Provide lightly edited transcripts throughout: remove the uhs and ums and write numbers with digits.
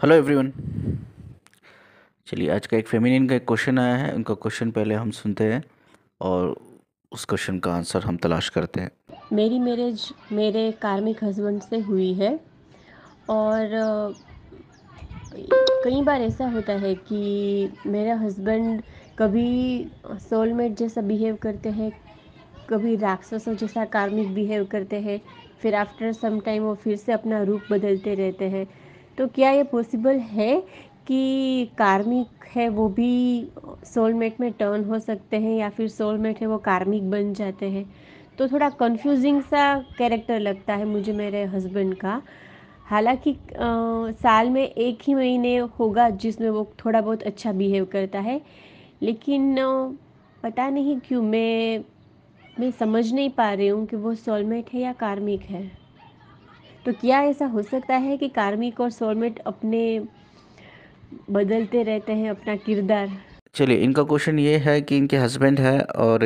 Hello everyone. चलिए, आज का एक फेमिनिन का एक क्वेश्चन आया है। उनका क्वेश्चन पहले हम सुनते हैं और उस क्वेश्चन का आंसर हम तलाश करते हैं। मेरी मैरिज मेरे कार्मिक हस्बैंड से हुई है। और कई बार ऐसा होता है कि मेरा हस्बैंड कभी सोलमेट जैसा बिहेव करते हैं, कभी राक्षसों जैसा कार्मिक बिहेव करते हैं, फिर आफ्टर सम टाइम वो फिर से अपना रूप बदलते रहते हैं। तो क्या ये पॉसिबल है कि कार्मिक है वो भी सोलमेट में टर्न हो सकते हैं, या फिर सोलमेट है वो कार्मिक बन जाते हैं? तो थोड़ा कंफ्यूजिंग सा कैरेक्टर लगता है मुझे मेरे हस्बैंड का। हालांकि साल में एक ही महीने होगा जिसमें वो थोड़ा बहुत अच्छा बिहेव करता है, लेकिन पता नहीं क्यों मैं समझ नहीं पा रही हूँ कि वो सोलमेट है या कार्मिक है। तो क्या ऐसा हो सकता है कि कार्मिक और सोलमेट अपने बदलते रहते हैं अपना किरदार? चलिए, इनका क्वेश्चन ये है कि इनके हस्बैंड है और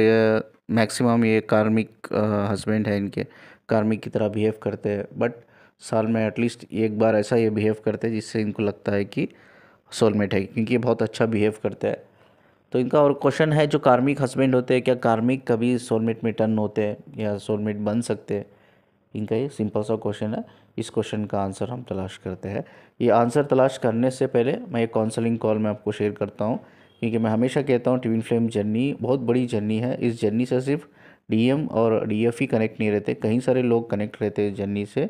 मैक्सिमम ये कार्मिक हस्बैंड है इनके। कार्मिक की तरह बिहेव करते हैं, बट साल में एटलीस्ट एक बार ऐसा ये बिहेव करते हैं जिससे इनको लगता है कि सोलमेट है, क्योंकि ये बहुत अच्छा बिहेव करते हैं। तो इनका और क्वेश्चन है, जो कार्मिक हस्बैंड होते हैं क्या कार्मिक कभी सोलमेट में टर्न होते हैं या सोलमेट बन सकते हैं? इनका ये सिंपल सा क्वेश्चन है। इस क्वेश्चन का आंसर हम तलाश करते हैं। ये आंसर तलाश करने से पहले मैं एक काउंसलिंग कॉल में आपको शेयर करता हूँ, क्योंकि मैं हमेशा कहता हूँ ट्विन फ्लेम जर्नी बहुत बड़ी जर्नी है। इस जर्नी से सिर्फ डीएम और डीएफ ही कनेक्ट नहीं रहते, कई सारे लोग कनेक्ट रहते हैं जर्नी से,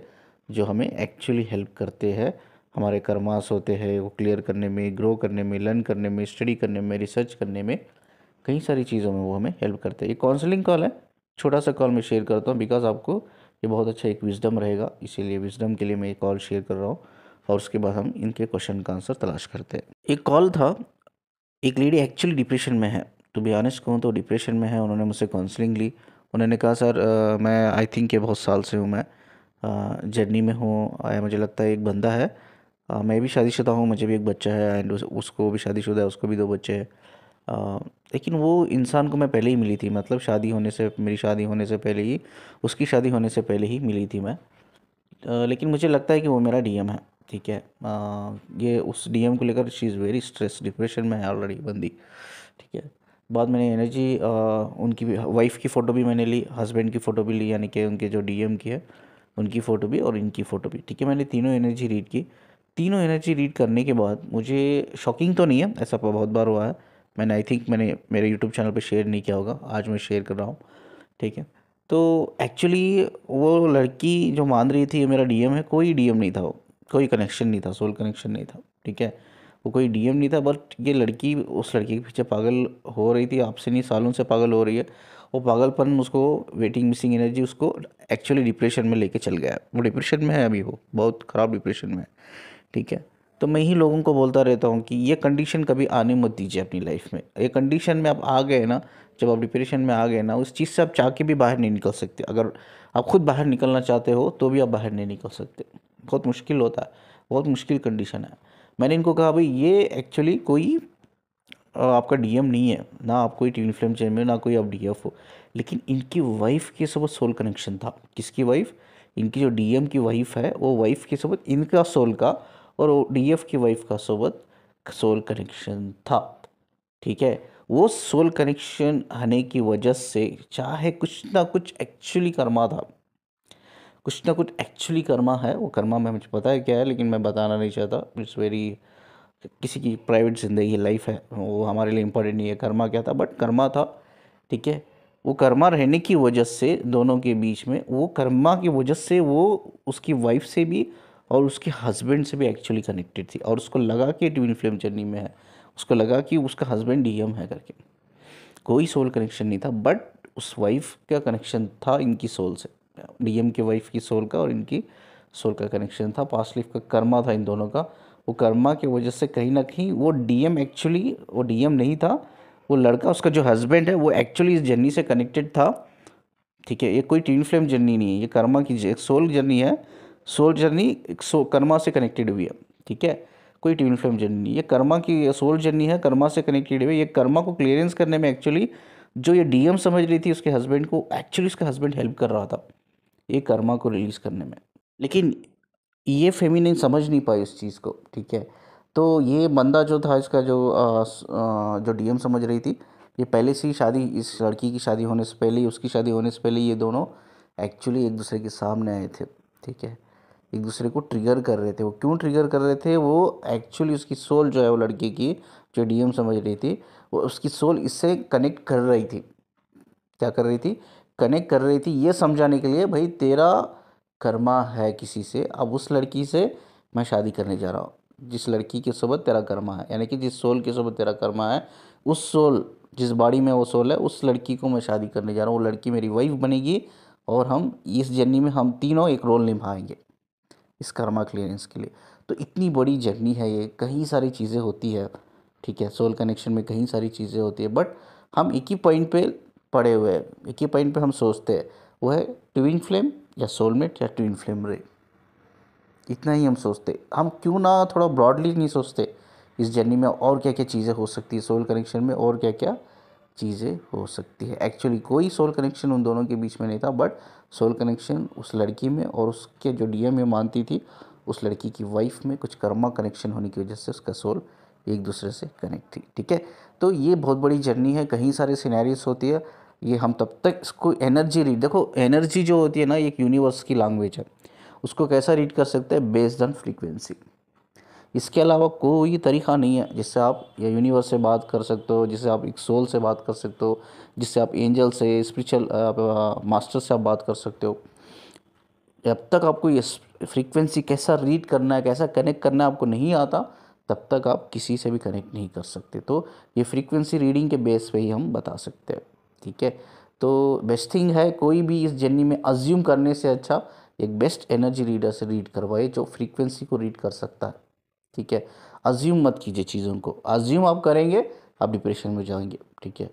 जो हमें एक्चुअली हेल्प करते हैं। हमारे कर्मास होते हैं वो क्लियर करने में, ग्रो करने में, लर्न करने में, स्टडी करने में, रिसर्च करने में, कई सारी चीज़ों में वो हमें हेल्प करते हैं। ये काउंसलिंग कॉल है, छोटा सा कॉल मैं शेयर करता हूँ, बिकॉज आपको ये बहुत अच्छा एक विजडम रहेगा, इसीलिए विजडम के लिए मैं ये कॉल शेयर कर रहा हूँ। और उसके बाद हम इनके क्वेश्चन का आंसर तलाश करते हैं। एक कॉल था, एक लेडी एक्चुअली डिप्रेशन में है। टू बी ऑनेस्ट कहूँ तो डिप्रेशन में है। उन्होंने मुझसे काउंसलिंग ली। उन्होंने कहा, सर मैं आई थिंक ये बहुत साल से हूँ मैं जर्नी में हूँ। मुझे लगता है एक बंदा है, मैं भी शादीशुदा हूँ, मुझे भी एक बच्चा है, एंड उसको भी शादीशुदा है, उसको भी 2 बच्चे हैं। लेकिन वो इंसान को मैं पहले ही मिली थी, मतलब शादी होने से, मेरी शादी होने से पहले ही, उसकी शादी होने से पहले ही मिली थी मैं। लेकिन मुझे लगता है कि वो मेरा डीएम है। ठीक है, ये उस डीएम को लेकर she is very stress, depression में है ऑलरेडी बंदी। ठीक है। बाद मैंने एनर्जी, उनकी वाइफ की फ़ोटो भी मैंने ली, हस्बैंड की फ़ोटो भी ली, यानी कि उनके जो डीएम की है उनकी फ़ोटो भी और इनकी फ़ोटो भी। ठीक है, मैंने तीनों एनर्जी रीड की। तीनों एनर्जी रीड करने के बाद मुझे शॉकिंग तो नहीं है, ऐसा बहुत बार हुआ है। मैंने आई थिंक मैंने मेरे यूट्यूब चैनल पे शेयर नहीं किया होगा, आज मैं शेयर कर रहा हूँ। ठीक है। तो एक्चुअली वो लड़की जो मान रही थी ये मेरा डीएम है, कोई डीएम नहीं था वो, कोई कनेक्शन नहीं था, सोल कनेक्शन नहीं था। ठीक है, वो कोई डीएम नहीं था, बट ये लड़की उस लड़के के पीछे पागल हो रही थी, आपसे नहीं सालों से पागल हो रही है। वो पागलपन उसको, वेटिंग मिसिंग एनर्जी उसको एक्चुअली डिप्रेशन में लेके चल गया है। वो डिप्रेशन में है अभी, वो बहुत ख़राब डिप्रेशन में है। ठीक है। तो मैं ही लोगों को बोलता रहता हूँ कि ये कंडीशन कभी आने मत दीजिए अपनी लाइफ में। ये कंडीशन में आप आ गए ना, जब आप डिप्रेशन में आ गए ना, उस चीज़ से आप चाह के भी बाहर नहीं निकल सकते। अगर आप खुद बाहर निकलना चाहते हो तो भी आप बाहर नहीं निकल सकते। बहुत मुश्किल होता है, बहुत मुश्किल कंडीशन है। मैंने इनको कहा, भाई ये एक्चुअली कोई आपका डीएम नहीं है ना, आप कोई ट्विन फ्लेम चेन में, ना कोई आप डीएफ हो। लेकिन इनकी वाइफ के साथ सोल कनेक्शन था। किसकी वाइफ? इनकी जो डीएम की वाइफ है वो वाइफ के साथ इनका सोल का, और डीएफ की वाइफ का सोबत सोल कनेक्शन था। ठीक है। वो सोल कनेक्शन आने की वजह से चाहे कुछ ना कुछ एक्चुअली कर्मा था, कुछ ना कुछ एक्चुअली कर्मा है। वो कर्मा में मुझे पता है क्या है, लेकिन मैं बताना नहीं चाहता। इट्स वेरी, किसी की प्राइवेट ज़िंदगी है, लाइफ है, वो हमारे लिए इम्पोर्टेंट नहीं है कर्मा क्या था, बट कर्मा था। ठीक है। वो कर्मा रहने की वजह से दोनों के बीच में, वो कर्मा की वजह से वो उसकी वाइफ से भी और उसके हस्बैंड से भी एक्चुअली कनेक्टेड थी, और उसको लगा कि ट्विन फ्लेम जर्नी में है, उसको लगा कि उसका हस्बैंड डीएम है करके। कोई सोल कनेक्शन नहीं था, बट उस वाइफ का कनेक्शन था इनकी सोल से, डीएम के वाइफ की सोल का और इनकी सोल का कनेक्शन था। पास्ट लाइफ का कर्मा था इन दोनों का। वो कर्मा की वजह से कहीं ना कहीं वो डीएम, एक्चुअली वो डीएम नहीं था, वो लड़का, उसका जो हस्बैंड है, वो एक्चुअली इस जर्नी से कनेक्टेड था। ठीक है, ये कोई ट्विन फ्लेम जर्नी नहीं है, ये कर्मा की एक सोल जर्नी है। सोल जर्नी एक कर्मा से कनेक्टेड हुई है। ठीक है, कोई ट्विन फ्लेम जर्नी नहीं, ये कर्मा की सोल जर्नी है, कर्मा से कनेक्टेड हुई है। ये कर्मा को क्लियरेंस करने में एक्चुअली, जो ये डीएम समझ रही थी उसके हस्बैंड को, एक्चुअली उसका हस्बैंड हेल्प कर रहा था ये कर्मा को रिलीज करने में। लेकिन ये फेमिनिन समझ नहीं पाई उस चीज़ को, ठीक है। तो ये बंदा जो था इसका जो डीएम समझ रही थी, ये पहले से ही शादी, इस लड़की की शादी होने से पहले ही, उसकी शादी होने से पहले ये दोनों एक्चुअली एक दूसरे के सामने आए थे, ठीक है। एक दूसरे को ट्रिगर कर रहे थे। वो क्यों ट्रिगर कर रहे थे? वो एक्चुअली उसकी सोल जो है वो लड़की की, जो डीएम समझ रही थी, वो उसकी सोल इससे कनेक्ट कर रही थी। क्या कर रही थी? कनेक्ट कर रही थी ये समझाने के लिए, भाई तेरा कर्मा है किसी से, अब उस लड़की से मैं शादी करने जा रहा हूँ। जिस लड़की के सोबत तेरा कर्मा है, यानी कि जिस सोल के सोबत तेरा कर्मा है, उस सोल, जिस बॉडी में वो सोल है, उस लड़की को मैं शादी करने जा रहा हूँ। वो लड़की मेरी वाइफ बनेगी और हम इस जर्नी में हम तीनों एक रोल निभाएंगे इस कर्मा क्लियरेंस के लिए। तो इतनी बड़ी जर्नी है ये, कई सारी चीज़ें होती है, ठीक है। सोल कनेक्शन में कई सारी चीज़ें होती है, बट हम एक ही पॉइंट पे पड़े हुए हैं, एक ही पॉइंट पे हम सोचते हैं, वो है ट्विन फ्लेम या सोलमेट या ट्विन फ्लेम रे। इतना ही हम सोचते। हम क्यों ना थोड़ा ब्रॉडली नहीं सोचते इस जर्नी में और क्या क्या चीज़ें हो सकती है, सोल कनेक्शन में और क्या क्या चीज़ें हो सकती है। एक्चुअली कोई सोल कनेक्शन उन दोनों के बीच में नहीं था, बट सोल कनेक्शन उस लड़की में और उसके जो डीएम में मानती थी, उस लड़की की वाइफ में कुछ कर्मा कनेक्शन होने की वजह से उसका सोल एक दूसरे से कनेक्ट थी, ठीक है। तो ये बहुत बड़ी जर्नी है, कहीं सारे सिनेरियोस होती है। ये हम तब तक इसको एनर्जी रीड, देखो एनर्जी जो होती है ना, एक यूनिवर्स की लैंग्वेज है। उसको कैसा रीड कर सकते हैं? Based on frequency. इसके अलावा कोई तरीका नहीं है जिससे आप या यूनिवर्स से बात कर सकते हो, जिससे आप एक सोल से बात कर सकते हो, जिससे आप एंजल से, स्पिरिचुअल मास्टर से आप बात कर सकते हो। जब तक आपको ये फ्रीक्वेंसी कैसा रीड करना है, कैसा कनेक्ट करना है आपको नहीं आता, तब तक आप किसी से भी कनेक्ट नहीं कर सकते। तो ये फ्रीक्वेंसी रीडिंग के बेस पे ही हम बता सकते हैं, ठीक है। तो बेस्ट थिंग है, कोई भी इस जर्नी में अज्यूम करने से अच्छा एक बेस्ट एनर्जी रीडर से रीड करवाए जो फ्रीक्वेंसी को रीड कर सकता है, ठीक है। अज्यूम मत कीजिए चीज़ों को, अज्यूम आप करेंगे आप डिप्रेशन में जाएंगे, ठीक है।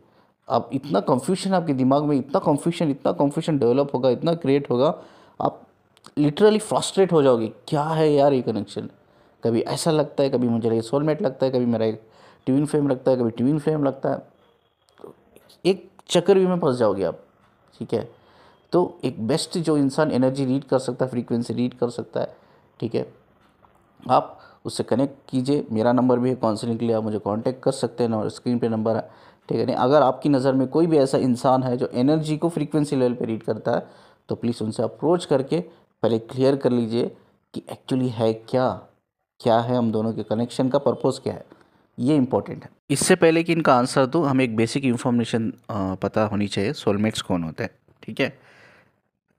आप इतना कन्फ्यूजन आपके दिमाग में, इतना कन्फ्यूजन डेवलप होगा, इतना क्रिएट होगा, आप लिटरली फ्रस्ट्रेट हो जाओगे। क्या है यार ये कनेक्शन? कभी ऐसा लगता है, कभी मुझे ये सोलमेट लगता है, कभी मेरा एक ट्विन फ्लेम लगता है, कभी ट्विन फ्लेम लगता है। एक चक्रव्यूह में फंस जाओगे आप, ठीक है। तो एक बेस्ट जो इंसान एनर्जी रीड कर सकता है, फ्रीक्वेंसी रीड कर सकता है, ठीक है, आप उससे कनेक्ट कीजिए। मेरा नंबर भी है काउंसलिंग के लिए, आप मुझे कांटेक्ट कर सकते हैं, ना स्क्रीन पे नंबर है, ठीक है। नहीं, अगर आपकी नज़र में कोई भी ऐसा इंसान है जो एनर्जी को फ्रीक्वेंसी लेवल पे रीड करता है, तो प्लीज़ उनसे अप्रोच करके पहले क्लियर कर लीजिए कि एक्चुअली है क्या, क्या है हम दोनों के कनेक्शन का पर्पज़ क्या है, ये इंपॉर्टेंट है। इससे पहले कि इनका आंसर दूँ, हमें एक बेसिक इन्फॉर्मेशन पता होनी चाहिए, सोलमेट्स कौन होते हैं, ठीक है।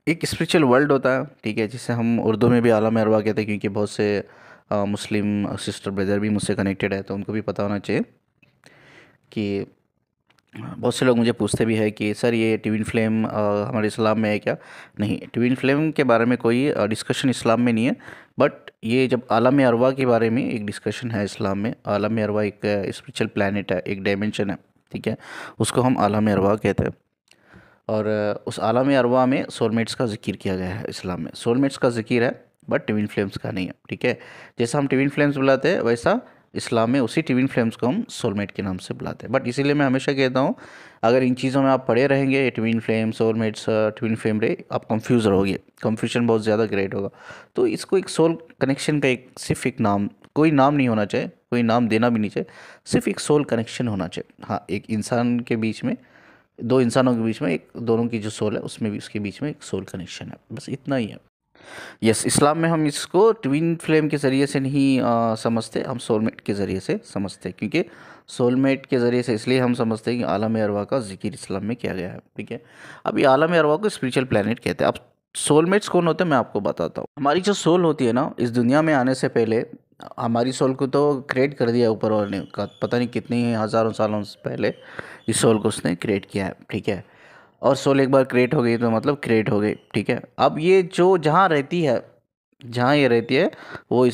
एक स्पिरिचुअल वर्ल्ड होता है, ठीक है, जिसे हम उर्दू में भी आलम अरवा कहते हैं, क्योंकि बहुत से मुस्लिम सिस्टर ब्रदर भी मुझसे कनेक्टेड है, तो उनको भी पता होना चाहिए कि बहुत से लोग मुझे पूछते भी है कि सर ये ट्विन फ्लेम हमारे इस्लाम में है क्या? नहीं, ट्विन फ्लेम के बारे में कोई डिस्कशन इस्लाम में नहीं है। बट ये जब आलम अरवा के बारे में एक डिस्कशन है इस्लाम में, आलम अरवा एक स्पिरिचुअल प्लानट है, एक डायमेंशन है, ठीक है, उसको हम आलम अरवा कहते हैं। और उस आलम अरवा में सोलमेट्स का ज़िक्र किया गया है इस्लाम में। सोलमेट्स का ज़िक्र है बट ट्विन फ्लेम्स का नहीं है, ठीक है। जैसा हम ट्विन फ्लेम्स बुलाते हैं, वैसा इस्लाम में उसी ट्विन फ्लेम्स को हम सोलमेट के नाम से बुलाते हैं। बट इसीलिए मैं हमेशा कहता हूँ, अगर इन चीज़ों में आप पढ़े रहेंगे, twin flame, soulmates, twin flame रे, आप कंफ्यूज रहोगे, कंफ्यूजन बहुत ज़्यादा क्रिएट होगा। तो इसको एक सोल कनेक्शन का एक सिर्फ एक नाम, कोई नाम नहीं होना चाहिए, कोई नाम देना भी नहीं चाहिए, सिर्फ एक सोल कनेक्शन होना चाहिए। हाँ, एक इंसान के बीच में, दो इंसानों के बीच में, एक दोनों की जो सोल है उसमें भी, उसके बीच में एक सोल कनेक्शन है, बस इतना ही है। यस, इस्लाम में हम इसको ट्विन फ्लेम के ज़रिए से नहीं समझते, हम सोलमेट के ज़रिए से समझते हैं। क्योंकि सोलमेट के ज़रिए से इसलिए हम समझते हैं कि आलम अरवा का जिक्र इस्लाम में किया गया है, ठीक है। अब ये आलम अरवा को स्पिरिचुअल प्लैनेट कहते हैं। अब सोलमेट्स कौन होते हैं मैं आपको बताता हूँ। हमारी जो सोल होती है ना, इस दुनिया में आने से पहले हमारी सोल को तो क्रिएट कर दिया ऊपर वाले ने, पता नहीं कितनी हज़ारों सालों से पहले इस सोल को उसने क्रिएट किया है, ठीक है। और सोल एक बार क्रिएट हो गई तो मतलब क्रिएट हो गई, ठीक है। अब ये जो जहाँ रहती है, जहाँ ये रहती है, वो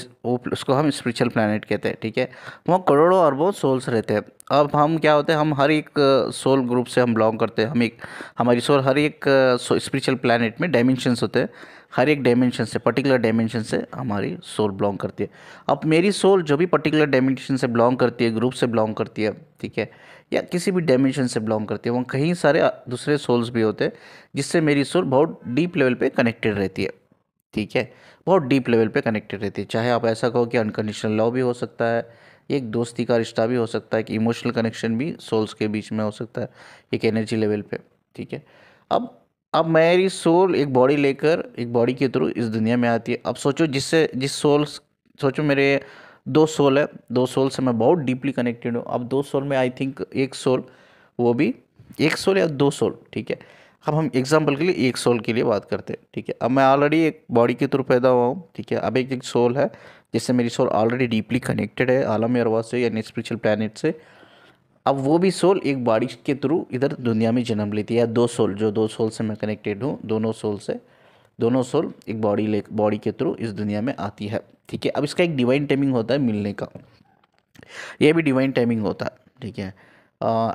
उसको हम स्पिरिचुअल प्लैनेट कहते हैं, ठीक है। वहाँ करोड़ों अरबों सोल्स रहते हैं। अब हम क्या होते हैं, हम हर एक सोल ग्रुप से हम बिलोंग करते हैं। हमारी सोल हर एक स्पिरिचुअल प्लैनेट में डायमेंशंस होते हैं, हर एक डायमेंशन से, पर्टिकुलर डायमेंशन से हमारी सोल बिलोंग करती है। अब मेरी सोल जो भी पर्टिकुलर डायमेंशन से बिलोंग करती है, ग्रुप से बिलोंग करती है, ठीक है, या किसी भी डायमेंशन से बिलोंग करती है, वहाँ कहीं सारे दूसरे सोल्स भी होते हैं जिससे मेरी सोल बहुत डीप लेवल पे कनेक्टेड रहती है, ठीक है। बहुत डीप लेवल पे कनेक्टेड रहती है। चाहे आप ऐसा कहो कि अनकंडीशनल लव भी हो सकता है, एक दोस्ती का रिश्ता भी हो सकता है, कि इमोशनल कनेक्शन भी सोल्स के बीच में हो सकता है एक एनर्जी लेवल पे। ठीक है। अब अब मेरी सोल एक बॉडी लेकर, एक बॉडी के थ्रू इस दुनिया में आती है। अब सोचो जिस सोल, सोचो मेरे दो सोल है, दो सोल से मैं बहुत डीपली कनेक्टेड हूँ। अब दो सोल में आई थिंक एक सोल, वो भी एक सोल या दो सोल, ठीक है। अब हम एग्जाम्पल के लिए एक सोल के लिए बात करते हैं, ठीक है। अब मैं ऑलरेडी एक बॉडी के थ्रू पैदा हुआ हूँ, ठीक है। अब एक सोल है जिससे मेरी सोल ऑलरेडी डीपली कनेक्टेड है आलम अरवा से यानी स्पिरिचुअल प्लैनेट से। अब वो भी सोल एक बॉडी के थ्रू इधर दुनिया में जन्म लेती है, या दो सोल, जो दो सोल से मैं कनेक्टेड हूँ, दोनों सोल से, दोनों सोल एक बॉडी के थ्रू इस दुनिया में आती है, ठीक है। अब इसका एक डिवाइन टाइमिंग होता है मिलने का, ये भी डिवाइन टाइमिंग होता है, ठीक है।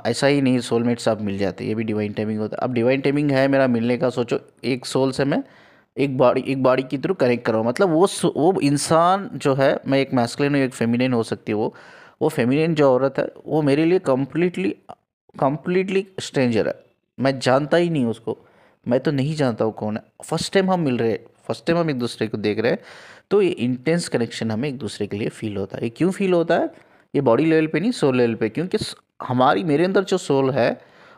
ऐसा ही नहीं सोलमेट से आप मिल जाते, ये भी डिवाइन टाइमिंग होता है। अब डिवाइन टाइमिंग है मेरा मिलने का, सोचो एक सोल से मैं एक बॉडी के थ्रू कनेक्ट कर रहा हूँ। मतलब वो इंसान जो है, मैं एक मैस्कुलिन हूँ, एक फेमिनिन हो सकती है वो फेमिनिन जो औरत है वो मेरे लिए कम्प्लीटली कम्प्लीटली स्ट्रेंजर है। मैं जानता ही नहीं उसको, मैं तो नहीं जानता वो कौन है। फर्स्ट टाइम हम मिल रहे हैं, फर्स्ट टाइम हम एक दूसरे को देख रहे हैं, तो ये इंटेंस कनेक्शन हमें एक दूसरे के लिए फील होता है। ये क्यों फील होता है? ये बॉडी लेवल पे नहीं, सोल लेवल पे। क्योंकि हमारी मेरे अंदर जो सोल है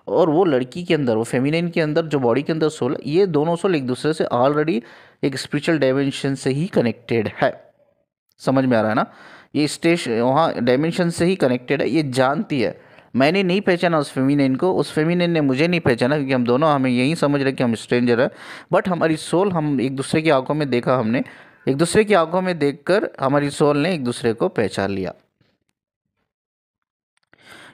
और वो लड़की के अंदर, वो फेमिनिन के अंदर जो बॉडी के अंदर सोल है, ये दोनों सोल एक दूसरे से ऑलरेडी एक स्पिरिचुअल डायमेंशन से ही कनेक्टेड है। समझ में आ रहा है ना? ये स्टेज वहाँ डायमेंशन से ही कनेक्टेड है, ये जानती है। मैंने नहीं पहचाना उस फेमिनिन को, उस फेमिनिन ने मुझे नहीं पहचाना, क्योंकि हम दोनों हमें यही समझ रहे कि हम स्ट्रेंजर है। बट हमारी सोल, हम एक दूसरे की आंखों में देखा, हमने एक दूसरे की आंखों में देखकर हमारी सोल ने एक दूसरे को पहचान लिया।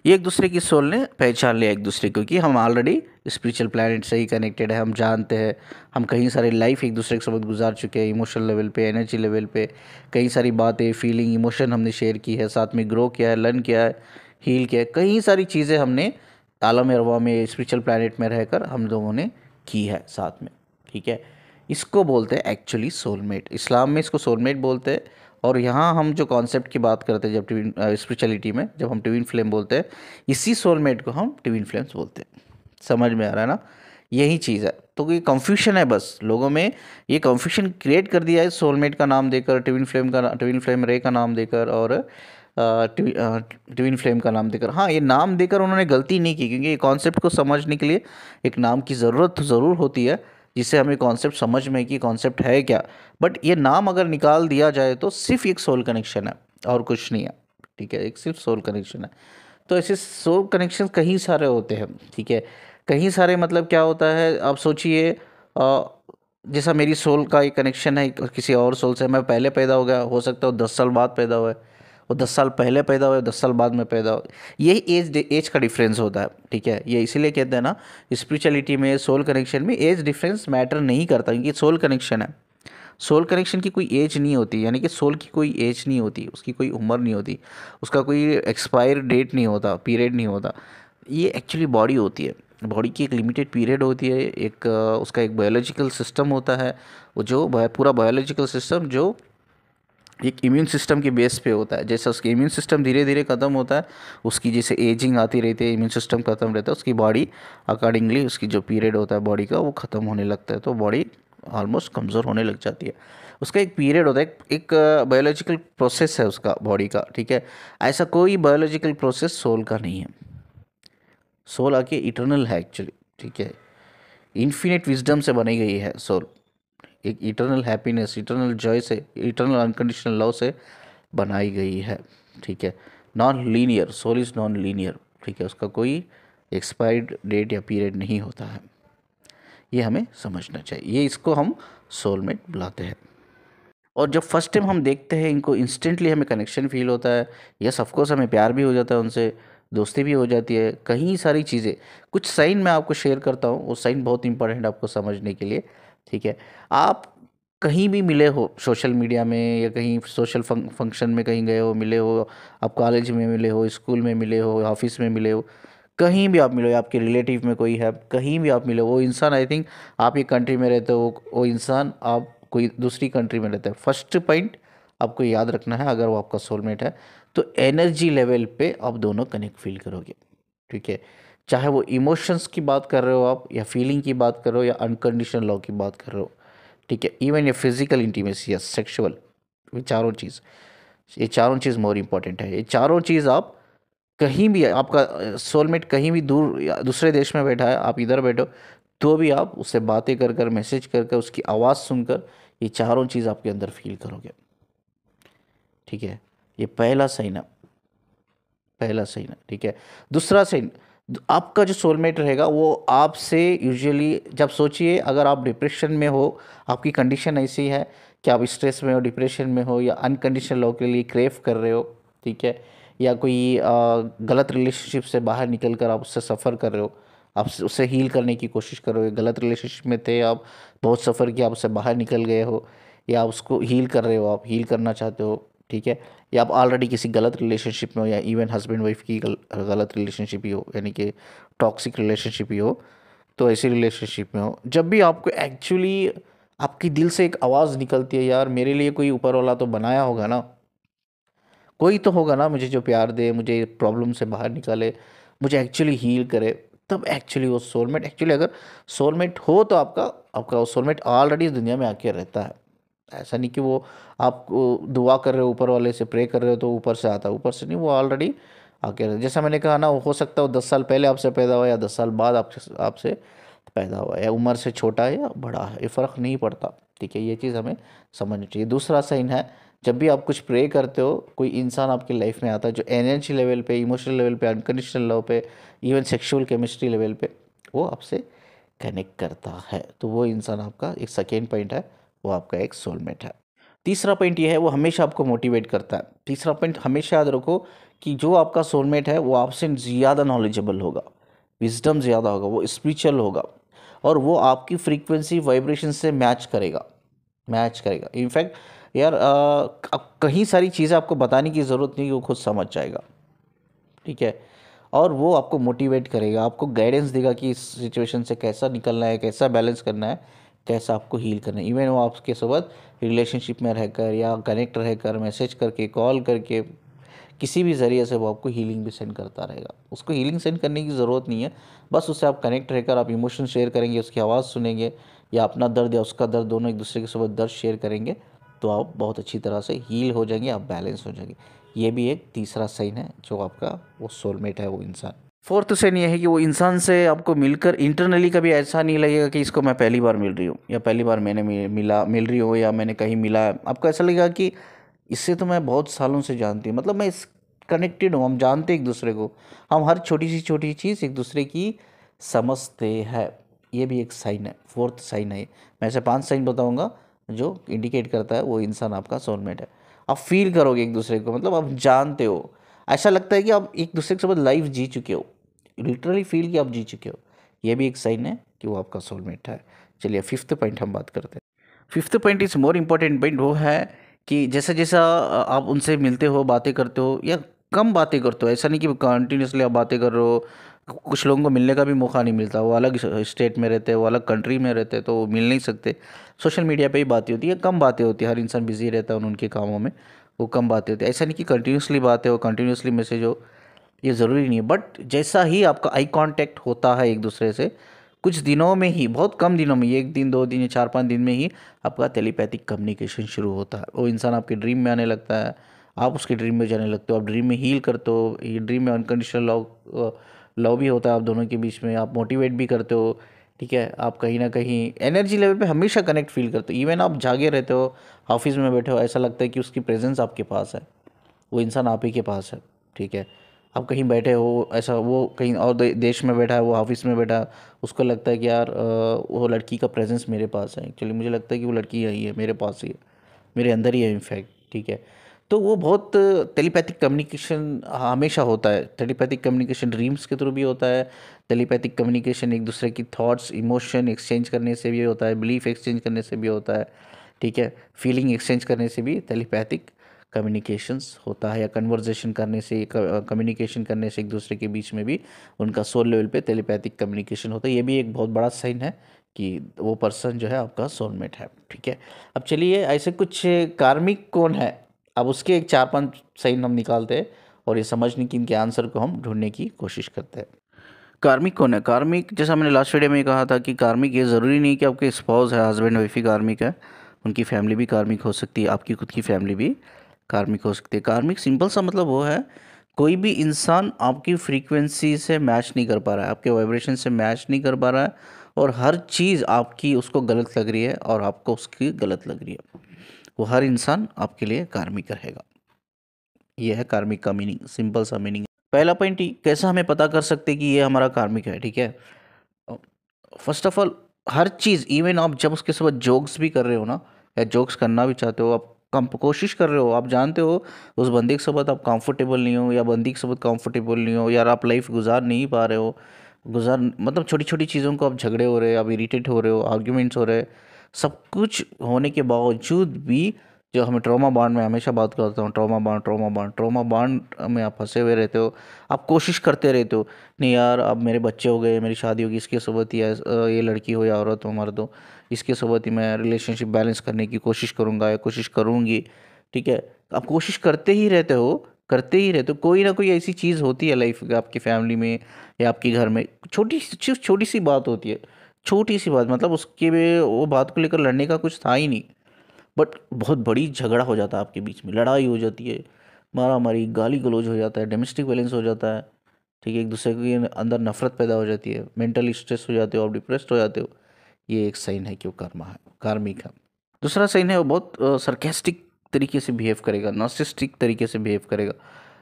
ये एक दूसरे की सोल ने पहचान लिया एक दूसरे को, कि हम ऑलरेडी स्पिरिचुअल प्लैनेट से ही कनेक्टेड है। हम जानते हैं, हम कई सारी लाइफ एक दूसरे के साथ गुजार चुके हैं, इमोशनल लेवल पे, एनर्जी लेवल पे, कई सारी बातें, फीलिंग, इमोशन हमने शेयर की है, साथ में ग्रो किया है, लर्न किया है, हील किया है। कई सारी चीज़ें हमने आलम अरवा में, स्पिरिचुअल प्लैनेट में रहकर हम लोगों ने की है साथ में, ठीक है। इसको बोलते हैं एक्चुअली सोलमेट। इस्लाम में इसको सोलमेट बोलते हैं। और यहाँ हम जो कॉन्सेप्ट की बात करते हैं, जब ट्विन स्पिरिचुअलिटी में जब हम ट्विन फ्लेम बोलते हैं, इसी सोलमेट को हम ट्विन फ्लेम्स बोलते हैं। समझ में आ रहा है ना? यही चीज़ है। तो ये कन्फ्यूजन है बस लोगों में, ये कन्फ्यूजन क्रिएट कर दिया है सोलमेट का नाम देकर, ट्विन फ्लेम रे का नाम देकर, और ट्विन फ्लेम का नाम देकर। हाँ, ये नाम देकर उन्होंने गलती नहीं की, क्योंकि ये कॉन्सेप्ट को समझने के लिए एक नाम की ज़रूरत तो ज़रूर होती है, जिससे हमें कॉन्सेप्ट समझ में कि कॉन्सेप्ट है क्या। बट ये नाम अगर निकाल दिया जाए तो सिर्फ एक सोल कनेक्शन है और कुछ नहीं है, ठीक है। एक सिर्फ सोल कनेक्शन है। तो ऐसे सोल कनेक्शन कहीं सारे होते हैं, ठीक है। कहीं सारे मतलब क्या होता है, आप सोचिए, जैसा मेरी सोल का एक कनेक्शन है किसी और सोल से। मैं पहले पैदा हो गया, हो सकता है वो 10 साल बाद पैदा हुआ है, वो 10 साल पहले पैदा हुआ है, 10 साल बाद में पैदा हो। यही एज का डिफरेंस होता है, ठीक है। ये इसीलिए कहते हैं ना, स्पिरिचुअलिटी में, सोल कनेक्शन में एज डिफरेंस मैटर नहीं करता, क्योंकि सोल कनेक्शन है। सोल कनेक्शन की कोई एज नहीं होती, यानी कि सोल की कोई एज नहीं होती, उसकी कोई उम्र नहीं होती, उसका कोई एक्सपायर डेट नहीं होता, पीरियड नहीं होता। ये एक्चुअली बॉडी होती है, बॉडी की एक लिमिटेड पीरियड होती है, एक उसका एक बायोलॉजिकल सिस्टम होता है, वो जो पूरा बायोलॉजिकल सिस्टम जो एक इम्यून सिस्टम के बेस पे होता है। जैसे उसकी इम्यून सिस्टम धीरे धीरे ख़त्म होता है, उसकी जैसे एजिंग आती रहती है, इम्यून सिस्टम ख़त्म रहता है, उसकी बॉडी अकॉर्डिंगली उसकी जो पीरियड होता है बॉडी का वो ख़त्म होने लगता है, तो बॉडी ऑलमोस्ट कमज़ोर होने लग जाती है। उसका एक पीरियड होता है, एक बायोलॉजिकल प्रोसेस है उसका बॉडी का, ठीक है। ऐसा कोई बायोलॉजिकल प्रोसेस सोल का नहीं है। सोल आके इटर्नल है एक्चुअली, ठीक है। इन्फिनिट विजडम से बनी गई है सोल, एक इटर्नल हैप्पीनेस, इटर्नल जॉय से, इटर्नल अनकंडीशनल लव से बनाई गई है, ठीक है। Non linear, soul is non linear, ठीक है। उसका कोई एक्सपायर्ड डेट या पीरियड नहीं होता है, ये हमें समझना चाहिए। ये इसको हम सोलमेट बुलाते हैं। और जब फर्स्ट टाइम हम देखते हैं इनको, इंस्टेंटली हमें कनेक्शन फील होता है। यस, ऑफकोर्स हमें प्यार भी हो जाता है उनसे, दोस्ती भी हो जाती है, कई सारी चीज़ें। कुछ साइन मैं आपको शेयर करता हूँ, वो साइन बहुत इंपॉर्टेंट है आपको समझने के लिए, ठीक है। आप कहीं भी मिले हो, सोशल मीडिया में या कहीं सोशल फंक्शन में कहीं गए हो, मिले हो, आप कॉलेज में मिले हो, स्कूल में मिले हो, ऑफिस में मिले हो, कहीं भी आप मिले हो, आपके रिलेटिव में कोई है, कहीं भी आप मिले हो, वो इंसान, आई थिंक आप एक कंट्री में रहते हो, वो इंसान आप कोई दूसरी कंट्री में रहता है। फर्स्ट पॉइंट आपको याद रखना है, अगर वो आपका सोलमेट है तो एनर्जी लेवल पे आप दोनों कनेक्ट फील करोगे, ठीक है। चाहे वो इमोशंस की बात कर रहे हो आप, या फीलिंग की बात कर रहे हो, या अनकंडीशनल लव की बात कर रहे हो, ठीक है, इवन ये फिजिकल इंटीमेसी या सेक्सुअल, ये चारों चीज़ मोर इम्पॉर्टेंट है। ये चारों चीज़ आप कहीं भी, आपका सोलमेट कहीं भी दूर या दूसरे देश में बैठा है, आप इधर बैठो, तो भी आप उससे बातें कर कर, मैसेज कर कर, उसकी आवाज़ सुनकर ये चारों चीज़ आपके अंदर फील करोगे। ठीक है, ये पहला साइन है, पहला साइन है। ठीक है, दूसरा साइन, आपका जो सोलमेट रहेगा वो आपसे यूजुअली, जब सोचिए अगर आप डिप्रेशन में हो, आपकी कंडीशन ऐसी है कि आप स्ट्रेस में हो, डिप्रेशन में हो, या अनकंडीशनल लव के लिए क्रेव कर रहे हो, ठीक है, या कोई गलत रिलेशनशिप से बाहर निकल कर आप उससे सफ़र कर रहे हो, आप उससे हील करने की कोशिश कर रहे हो, गलत रिलेशनशिप में थे आप, बहुत सफ़र किया, आप उससे बाहर निकल गए हो, या आप उसको हील कर रहे हो, आप हील करना चाहते हो, ठीक है, या आप ऑलरेडी किसी गलत रिलेशनशिप में हो, या इवन हस्बैंड वाइफ की गलत रिलेशनशिप ही हो, यानी कि टॉक्सिक रिलेशनशिप ही हो, तो ऐसी रिलेशनशिप में हो, जब भी आपको एक्चुअली आपकी दिल से एक आवाज़ निकलती है, यार मेरे लिए कोई ऊपर वाला तो बनाया होगा ना, कोई तो होगा ना मुझे जो प्यार दे, मुझे प्रॉब्लम से बाहर निकाले, मुझे एक्चुअली हील करे, तब एक्चुअली वो सोलमेट, एक्चुअली अगर सोलमेट हो तो आपका आपका वो सोलमेट ऑलरेडी इस दुनिया में आके रहता है। ऐसा नहीं कि वो आप दुआ कर रहे हो, ऊपर वाले से प्रे कर रहे हो तो ऊपर से आता है, ऊपर से नहीं, वो ऑलरेडी आके रहता है। जैसा मैंने कहा ना, हो सकता है वो 10 साल पहले आपसे पैदा हुआ, या 10 साल बाद आपसे आपसे पैदा हुआ, या उम्र से छोटा है या बड़ा है, ये फ़र्क नहीं पड़ता। ठीक है, ये चीज़ हमें समझनी चाहिए। दूसरा साइन है, जब भी आप कुछ प्रे करते हो, कोई इंसान आपकी लाइफ में आता है जो एनर्जी लेवल पे, इमोशनल लेवल पे, अनकंडीशनल लव पे, इवन सेक्सुअल केमिस्ट्री लेवल पे वो आपसे कनेक्ट करता है, तो वो इंसान आपका एक सेकेंड पॉइंट है, वो आपका एक सोलमेट है। तीसरा पॉइंट ये है, वो हमेशा आपको मोटिवेट करता है। तीसरा पॉइंट हमेशा याद रखो कि जो आपका सोलमेट है वो आपसे ज़्यादा नॉलेजेबल होगा, विजडम ज़्यादा होगा, वो स्पिरिचुअल होगा, और वो आपकी फ्रीक्वेंसी वाइब्रेशन से मैच करेगा इनफैक्ट। यार अब कहीं सारी चीज़ें आपको बताने की ज़रूरत नहीं, वो खुद समझ जाएगा। ठीक है, और वो आपको मोटिवेट करेगा, आपको गाइडेंस देगा कि इस सिचुएशन से कैसा निकलना है, कैसा बैलेंस करना है, कैसा आपको हील करना है। इवन वो आपके साथ रिलेशनशिप में रहकर या कनेक्ट रहकर, मैसेज करके, कॉल करके, किसी भी ज़रिए से वो आपको हीलिंग भी सेंड करता रहेगा। उसको हीलिंग सेंड करने की ज़रूरत नहीं है, बस उससे आप कनेक्ट रहकर आप इमोशन शेयर करेंगे, उसकी आवाज़ सुनेंगे, या अपना दर्द या उसका दर्द, दोनों एक दूसरे के साथ दर्द शेयर करेंगे, तो आप बहुत अच्छी तरह से हील हो जाएंगे, आप बैलेंस हो जाएंगे। ये भी एक तीसरा साइन है, जो आपका वो सोलमेट है वो इंसान। फोर्थ साइन ये है कि वो इंसान से आपको मिलकर इंटरनली कभी ऐसा नहीं लगेगा कि इसको मैं पहली बार मिल रही हूँ, या पहली बार मैंने मिल रही हूँ, या मैंने कहीं मिला है। आपको ऐसा लगेगा कि इससे तो मैं बहुत सालों से जानती हूँ, मतलब मैं इस कनेक्टेड हूँ, हम जानते एक दूसरे को, हम हर छोटी चीज़ एक दूसरे की समझते हैं। ये भी एक साइन है, फोर्थ साइन है। मैं ऐसे 5 साइन बताऊंगा जो इंडिकेट करता है वो इंसान आपका सोलमेट है। आप फील करोगे एक दूसरे को, मतलब आप जानते हो, ऐसा लगता है कि आप एक दूसरे के साथ लाइफ जी चुके हो, लिटरली फील कि आप जी चुके हो। ये भी एक साइन है कि वो आपका सोलमेट है। चलिए फिफ्थ पॉइंट हम बात करते हैं। Fifth point is more important point, वो है कि जैसा जैसा आप उनसे मिलते हो, बातें करते हो, या कम बातें करते हो, ऐसा नहीं कि कंटिन्यूसली आप बातें कर रहे हो। कुछ लोगों को मिलने का भी मौका नहीं मिलता, वो अलग स्टेट में रहते हैं, वो अलग कंट्री में रहते हैं, तो वो मिल नहीं सकते। सोशल मीडिया पे ही बातें होती है, कम बातें होती है, हर इंसान बिजी रहता है उनके कामों में, वो कम बातें होती है। ऐसा नहीं कि कंटिन्यूसली बातें हो, कंटिन्यूसली मैसेज हो, ये ज़रूरी नहीं है। बट जैसा ही आपका आई कांटेक्ट होता है एक दूसरे से, कुछ दिनों में ही, बहुत कम दिनों में, 1 दिन 2 दिन या 4-5 दिन में ही आपका टेलीपैथिक कम्युनिकेशन शुरू होता है। वो इंसान आपके ड्रीम में आने लगता है, आप उसके ड्रीम में जाने लगते हो, आप ड्रीम में हील करते हो, ये ड्रीम में अनकंडीशनल लव लव भी होता है आप दोनों के बीच में, आप मोटिवेट भी करते हो। ठीक है, आप कहीं ना कहीं एनर्जी लेवल पे हमेशा कनेक्ट फील करते हो। इवन आप जागे रहते हो, ऑफिस में बैठे हो, ऐसा लगता है कि उसकी प्रेजेंस आपके पास है, वो इंसान आप ही के पास है। ठीक है, आप कहीं बैठे हो, ऐसा वो कहीं और देश में बैठा है, वो ऑफिस में बैठा है, उसको लगता है कि यार वो लड़की का प्रेजेंस मेरे पास है। एक्चुअली मुझे लगता है कि वो लड़की यही है, मेरे पास ही है, मेरे अंदर ही है इनफैक्ट। ठीक है, तो वो बहुत टेलीपैथिक कम्युनिकेशन हमेशा होता है। टेलीपैथिक कम्युनिकेशन ड्रीम्स के थ्रू भी होता है, टेलीपैथिक कम्युनिकेशन एक दूसरे की थॉट्स, इमोशन एक्सचेंज करने से भी होता है, बिलीफ एक्सचेंज करने से भी होता है। ठीक है, फीलिंग एक्सचेंज करने से भी टेलीपैथिक कम्युनिकेशंस होता है, या कन्वर्जेशन करने से, कम्युनिकेशन करने से एक दूसरे के बीच में भी उनका सोल लेवल पे टेलीपैथिक कम्युनिकेशन होता है। ये भी एक बहुत बड़ा साइन है कि वो पर्सन जो है आपका सोलमेट है। ठीक है, अब चलिए ऐसे कुछ कार्मिक कौन है, अब उसके एक 4-5 साइन हम निकालते हैं, और ये समझने की इनके आंसर को हम ढूंढने की कोशिश करते हैं। कार्मिक कौन है? कार्मिक, जैसा मैंने लास्ट वीडियो में कहा था कि कार्मिक ये ज़रूरी नहीं कि आपके स्पाउस है, हस्बैंड वाइफ ही कार्मिक है। उनकी फैमिली भी कार्मिक हो सकती है, आपकी खुद की फैमिली भी कार्मिक हो सकती है। कार्मिक सिंपल सा मतलब वो है, कोई भी इंसान आपकी फ्रीक्वेंसी से मैच नहीं कर पा रहा है, आपके वाइब्रेशन से मैच नहीं कर पा रहा है, और हर चीज़ आपकी उसको गलत लग रही है और आपको उसकी गलत लग रही है, वो हर इंसान आपके लिए कार्मिक रहेगा। ये है कार्मिक का मीनिंग, सिंपल सा मीनिंग। पहला पॉइंट, कैसा हमें पता कर सकते हैं कि ये हमारा कार्मिक है? ठीक है, first of all, her cheese, even आप जब उसके साथ जोक्स भी कर रहे हो ना, या जोक्स करना भी चाहते हो, आप कम कोशिश कर रहे हो, आप जानते हो उस बंदी के साथ आप कंफर्टेबल नहीं हो, या बंदी के साथ कंफर्टेबल नहीं हो, यार आप लाइफ गुजार नहीं पा रहे हो, गुजार मतलब छोटी छोटी चीज़ों को आप झगड़े हो रहे हो, आप इरिटेट हो रहे हो, आर्ग्यूमेंट्स हो रहे हैं, सब कुछ होने के बावजूद भी, जो हमें ट्रॉमा बॉन्ड में हमेशा बात करता हूँ, trauma bond, trauma bond, trauma bond में आप फंसे हुए रहते हो, आप कोशिश करते रहते हो, नहीं यार अब मेरे बच्चे हो गए, मेरी शादी होगी, इसके साथ ही ये लड़की हो या औरत हो, मर्द हो, इसके साथ ही मैं रिलेशनशिप बैलेंस करने की कोशिश करूँगा या कोशिश करूँगी। ठीक है, आप कोशिश करते ही रहते हो, करते ही रहते हो, कोई ना कोई ऐसी चीज़ होती है लाइफ में, आपकी फैमिली में या आपके घर में, छोटी सी बात होती है, छोटी सी बात, मतलब उसके में वो बात को लेकर लड़ने का कुछ था ही नहीं, बट बहुत बड़ी झगड़ा हो जाता है आपके बीच में, लड़ाई हो जाती है, मारा मारी, गाली गलौज हो जाता है, डोमेस्टिक वायलेंस हो जाता है। ठीक है, एक दूसरे के अंदर नफरत पैदा हो जाती है, मेंटली स्ट्रेस हो जाते हो, आप डिप्रेस्ड हो जाते हो। ये एक साइन है कि वो कर्मा है, कार्मिक है। दूसरा साइन है, वो बहुत सरकेस्टिक तरीके से बिहेव करेगा, नार्सिसिस्टिक तरीके से बिहेव करेगा।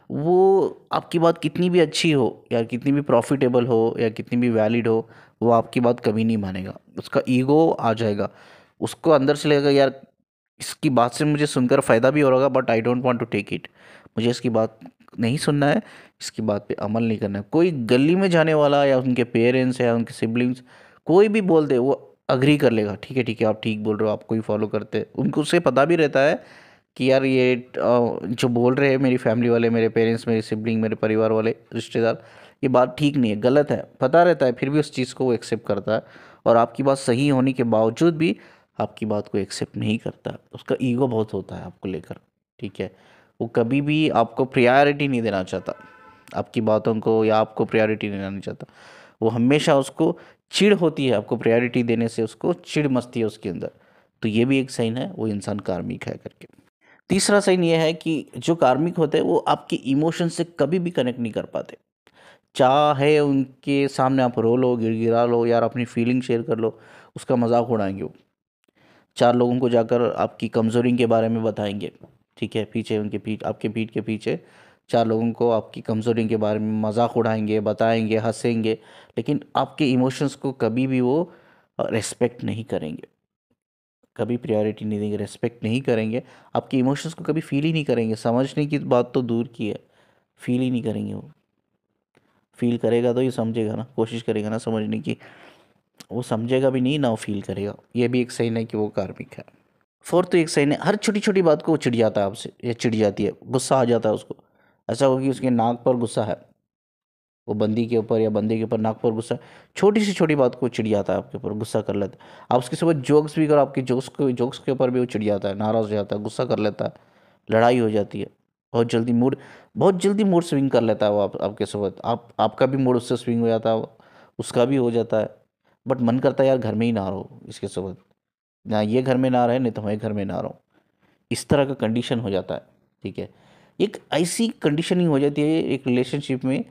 वो आपकी बात कितनी भी अच्छी हो, या कितनी भी प्रॉफिटेबल हो, या कितनी भी वैलिड हो, वो आपकी बात कभी नहीं मानेगा, उसका ईगो आ जाएगा, उसको अंदर से लगेगा यार इसकी बात से मुझे सुनकर फ़ायदा भी हो रहा, but I don't want to take it, मुझे इसकी बात नहीं सुनना है, इसकी बात पे अमल नहीं करना है। कोई गली में जाने वाला या उनके पेरेंट्स या उनके सिबलिंग्स कोई भी बोल दे, वो अग्री कर लेगा, ठीक है ठीक है, आप ठीक बोल रहे हो, आपको ही फॉलो करते हैं। उनको उससे पता भी रहता है कि यार ये जो बोल रहे हैं मेरी फैमिली वाले, मेरे पेरेंट्स, मेरे सिबलिंग, मेरे परिवार वाले, रिश्तेदार, ये बात ठीक नहीं है, गलत है, पता रहता है, फिर भी उस चीज़ को वो एक्सेप्ट करता है, और आपकी बात सही होने के बावजूद भी आपकी बात को एक्सेप्ट नहीं करता। उसका ईगो बहुत होता है आपको लेकर। ठीक है, वो कभी भी आपको प्रायोरिटी नहीं देना चाहता, आपकी बातों को या आपको प्रायोरिटी नहीं देना चाहता। वो हमेशा, उसको चिढ़ होती है आपको प्रायोरिटी देने से, उसको चिढ़ मचती है उसके अंदर। तो ये भी एक साइन है वो इंसान कार्मिक है करके। तीसरा साइन ये है कि जो कार्मिक होते हैं वो आपके इमोशन से कभी भी कनेक्ट नहीं कर पाते, चाहे उनके सामने आप रो लो, गिड़गिड़ा लो, यार अपनी फीलिंग शेयर कर लो, उसका मजाक उड़ाएंगे वो। चार लोगों को जाकर आपकी कमज़ोरी के बारे में बताएंगे, ठीक है, पीछे उनके पीठ, आपके पीठ के पीछे चार लोगों को आपकी कमज़ोरी के बारे में मजाक उड़ाएंगे, बताएंगे, हंसेंगे, लेकिन आपके इमोशंस को कभी भी वो रेस्पेक्ट नहीं करेंगे, कभी प्रायोरिटी नहीं देंगे, रेस्पेक्ट नहीं करेंगे, आपके इमोशंस को कभी फील ही नहीं करेंगे, समझने की बात तो दूर की है, फील ही नहीं करेंगे वो। फील करेगा तो ये समझेगा ना, कोशिश करेगा ना समझने की, वो समझेगा भी नहीं ना, वो फील करेगा। ये भी एक साइन है कि वो कार्मिक है। फोर्थ तो एक साइन है, हर छोटी छोटी बात को वो चिढ़ जाता है आपसे, या चिढ़ जाती है, गुस्सा आ जाता है उसको। ऐसा हो कि उसके नाक पर गुस्सा है, वो बंदी के ऊपर या बंदे के ऊपर नाक पर गुस्सा, छोटी सी छोटी बात को चिढ़ जाता है आपके ऊपर, गुस्सा कर लेता है। आप उसके साथ जोक्स भी करो, आपके जोक्स के ऊपर भी वो चिढ़ जाता है, नाराज़ हो जाता है, गुस्सा कर लेता है, लड़ाई हो जाती है, बहुत जल्दी मूड स्विंग कर लेता है वो आपके साथ, आपका भी मूड उससे स्विंग हो जाता है, उसका भी हो जाता है। बट मन करता है यार घर में ही ना रहो इसके साथ, ना ये घर में ना रहे, नहीं तो मैं घर में ना रहूँ, इस तरह का कंडीशन हो जाता है। ठीक है, एक ऐसी कंडीशनिंग हो जाती है एक रिलेशनशिप में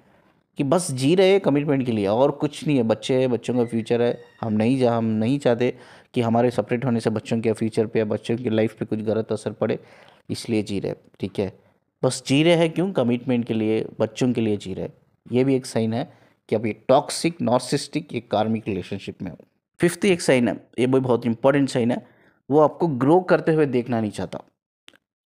कि बस जी रहे हैं कमिटमेंट के लिए, और कुछ नहीं है, बच्चे हैं, बच्चों का फ्यूचर है, हम नहीं चाहते कि हमारे सेपरेट होने से बच्चों के फ्यूचर पे या बच्चों की लाइफ पे कुछ गलत असर पड़े, इसलिए जी रहे। ठीक है, बस जी रहे हैं क्यों, कमिटमेंट के लिए, बच्चों के लिए जी रहे। ये भी एक साइन है कि आप ये टॉक्सिक नॉर्सिस्टिक एक कार्मिक रिलेशनशिप में हो। फिफ्थ एक साइन है, ये भी बहुत इंपॉर्टेंट साइन है, वो आपको ग्रो करते हुए देखना नहीं चाहता।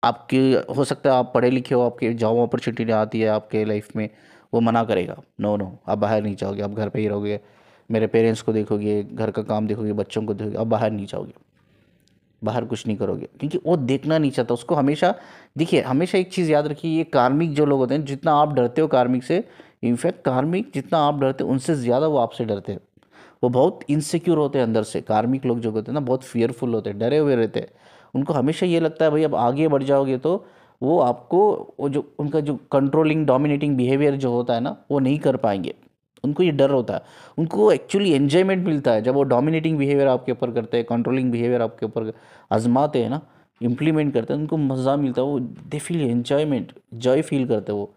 आपकी, हो सकता है आप पढ़े लिखे हो, आपके जॉब अपॉर्चुनिटी आती है आपके लाइफ में, वो मना करेगा, नो नो आप बाहर नहीं जाओगे, आप घर पे ही रहोगे, मेरे पेरेंट्स को देखोगे, घर का काम देखोगे, बच्चों को देखोगे, आप बाहर नहीं जाओगे, बाहर कुछ नहीं करोगे, क्योंकि वो देखना नहीं चाहता उसको। हमेशा देखिए, हमेशा एक चीज़ याद रखिए, ये कार्मिक जो लोग होते हैं, जितना आप डरते हो कार्मिक से, इनफैक्ट कार्मिक जितना आप डरते हो उनसे ज़्यादा वो आपसे डरते हैं। वो बहुत इनसिक्योर होते हैं अंदर से, कार्मिक लोग जो होते हैं ना, बहुत फियरफुल होते हैं, डरे हुए रहते हैं। उनको हमेशा ये लगता है भाई अब आगे बढ़ जाओगे तो वो आपको, वो जो उनका जो कंट्रोलिंग डोमिनेटिंग बिहेवियर जो होता है ना, वो नहीं कर पाएंगे। उनको ये डर होता है। उनको एक्चुअली एन्जॉयमेंट मिलता है जब वो डोमिनेटिंग बिहेवियर आपके ऊपर करते हैं, कंट्रोलिंग बिहेवियर आपके ऊपर आजमाते हैं ना, इम्प्लीमेंट करते हैं, उनको मज़ा मिलता है, वो they feel enjoyment, Joy feel करते हैं वो।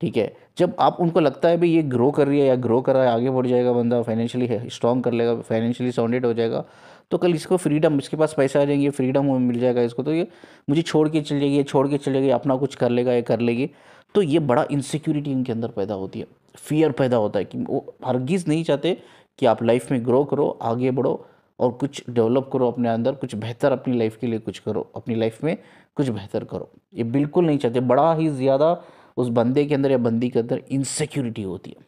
ठीक है, जब आप उनको लगता है भाई ये ग्रो कर रही है या ग्रो कर रहा है, आगे बढ़ जाएगा बंदा, फाइनेंशियली स्ट्रॉन्ग कर लेगा, फाइनेंशियली साउंडेड हो जाएगा, तो कल इसको फ्रीडम, इसके पास पैसा आ जाएंगे, फ्रीडम मिल जाएगा इसको, तो ये मुझे छोड़ के चल जाएगी, ये छोड़ के चल जाएगी, अपना कुछ कर लेगा, ये कर लेगी। तो ये बड़ा इनसिक्योरिटी इनके अंदर पैदा होती है, फियर पैदा होता है कि वो हरगिज़ नहीं चाहते कि आप लाइफ में ग्रो करो, आगे बढ़ो और कुछ डेवलप करो अपने अंदर, कुछ बेहतर अपनी लाइफ के लिए कुछ करो, अपनी लाइफ में कुछ बेहतर करो। ये बिल्कुल नहीं चाहते, बड़ा ही ज़्यादा उस बंदे के अंदर या बंदी के अंदर इनसिक्योरिटी होती है।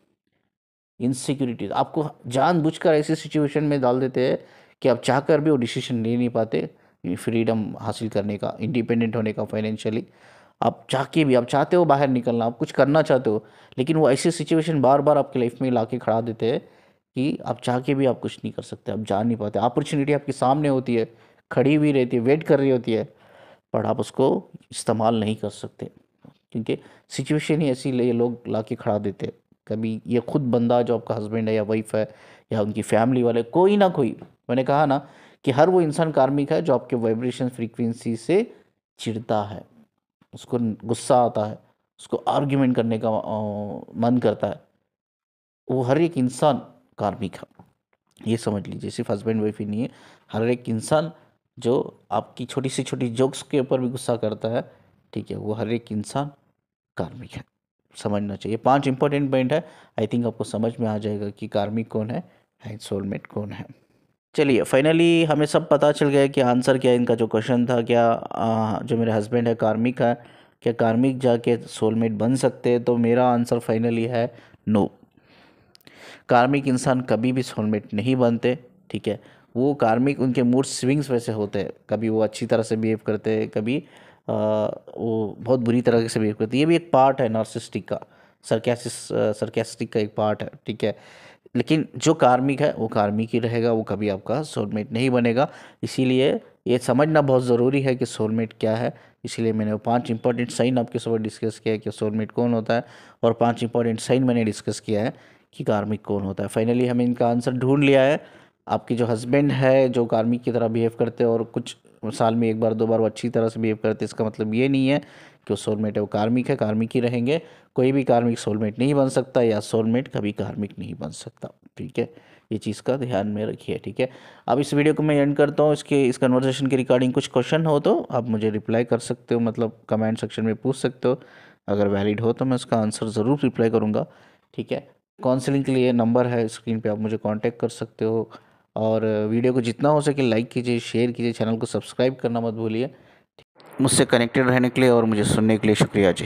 इनसिक्योरिटी आपको जानबूझकर ऐसी सिचुएशन में डाल देते हैं कि आप चाहकर भी वो डिसीजन ले नहीं पाते फ्रीडम हासिल करने का, इंडिपेंडेंट होने का फाइनेंशियली। आप चाह के भी, आप चाहते हो बाहर निकलना, आप कुछ करना चाहते हो, लेकिन वो ऐसी सिचुएशन बार बार आपकी लाइफ में ला के खड़ा देते हैं कि आप चाह के भी आप कुछ नहीं कर सकते, आप जा नहीं पाते। अपॉर्चुनिटी आपके सामने होती है, खड़ी हुई रहती है, वेट कर रही होती है, पर आप उसको इस्तेमाल नहीं कर सकते क्योंकि सिचुएशन ही ऐसी ये लोग ला के खड़ा देते हैं। कभी ये खुद बंदा जो आपका हस्बैंड है या वाइफ है या उनकी फैमिली वाले, कोई ना कोई, मैंने कहा ना कि हर वो इंसान कार्मिक है जो आपके वाइब्रेशन फ्रीक्वेंसी से चिढ़ता है, उसको गुस्सा आता है, उसको आर्ग्यूमेंट करने का मन करता है, वो हर एक इंसान कार्मिक है। ये समझ लीजिए, सिर्फ हस्बैंड वाइफ ही नहीं है, हर एक इंसान जो आपकी छोटी से छोटी जोक्स के ऊपर भी गुस्सा करता है, ठीक है, वो हर एक इंसान कार्मिक है। समझना चाहिए, 5 इंपॉर्टेंट पॉइंट है, आई थिंक आपको समझ में आ जाएगा कि कार्मिक कौन है एंड सोलमेट कौन है। चलिए, फाइनली हमें सब पता चल गया कि आंसर क्या है इनका। जो क्वेश्चन था, क्या जो मेरे हस्बैंड है कार्मिक है, क्या कार्मिक जाके सोलमेट बन सकते हैं, तो मेरा आंसर फाइनली है नो। कार्मिक इंसान कभी भी सोलमेट नहीं बनते, ठीक है। वो कार्मिक, उनके मूड स्विंग्स वैसे होते हैं, कभी वो अच्छी तरह से बिहेव करते हैं, कभी वो बहुत बुरी तरह से बिहेव करते हैं। ये भी एक पार्ट है नार्सिसिस्टिक का, सरकास्टिक का एक पार्ट है, ठीक है। लेकिन जो कार्मिक है वो कार्मिक ही रहेगा, वो कभी आपका सोलमेट नहीं बनेगा। इसीलिए ये समझना बहुत ज़रूरी है कि सोलमेट क्या है। इसीलिए मैंने वो 5 इंपॉर्टेंट साइन आपके साथ डिस्कस किया है कि सोलमेट कौन होता है, और 5 इंपॉर्टेंट साइन मैंने डिस्कस किया है कि कार्मिक कौन होता है। फाइनली हमें इनका आंसर ढूंढ लिया है। आपकी जो हस्बैंड है जो कार्मिक की तरह बिहेव करते हैं और कुछ साल में 1 बार 2 बार वो अच्छी तरह से बिहेव करते हैं, इसका मतलब ये नहीं है कि वो सोलमेट है, वो कार्मिक है, कार्मिक ही रहेंगे। कोई भी कार्मिक सोलमेट नहीं बन सकता, या सोलमेट कभी कार्मिक नहीं बन सकता, ठीक है। ये चीज़ का ध्यान में रखिए, ठीक है। अब इस वीडियो को मैं एंड करता हूँ। इस कन्वर्सेशन के रिगार्डिंग कुछ क्वेश्चन हो तो आप मुझे रिप्लाई कर सकते हो, मतलब कमेंट सेक्शन में पूछ सकते हो। अगर वैलिड हो तो मैं उसका आंसर ज़रूर रिप्लाई करूँगा, ठीक है। काउंसलिंग के लिए नंबर है स्क्रीन पे, आप मुझे कांटेक्ट कर सकते हो। और वीडियो को जितना हो सके लाइक कीजिए, शेयर कीजिए, चैनल को सब्सक्राइब करना मत भूलिए। मुझसे कनेक्टेड रहने के लिए और मुझे सुनने के लिए शुक्रिया जी।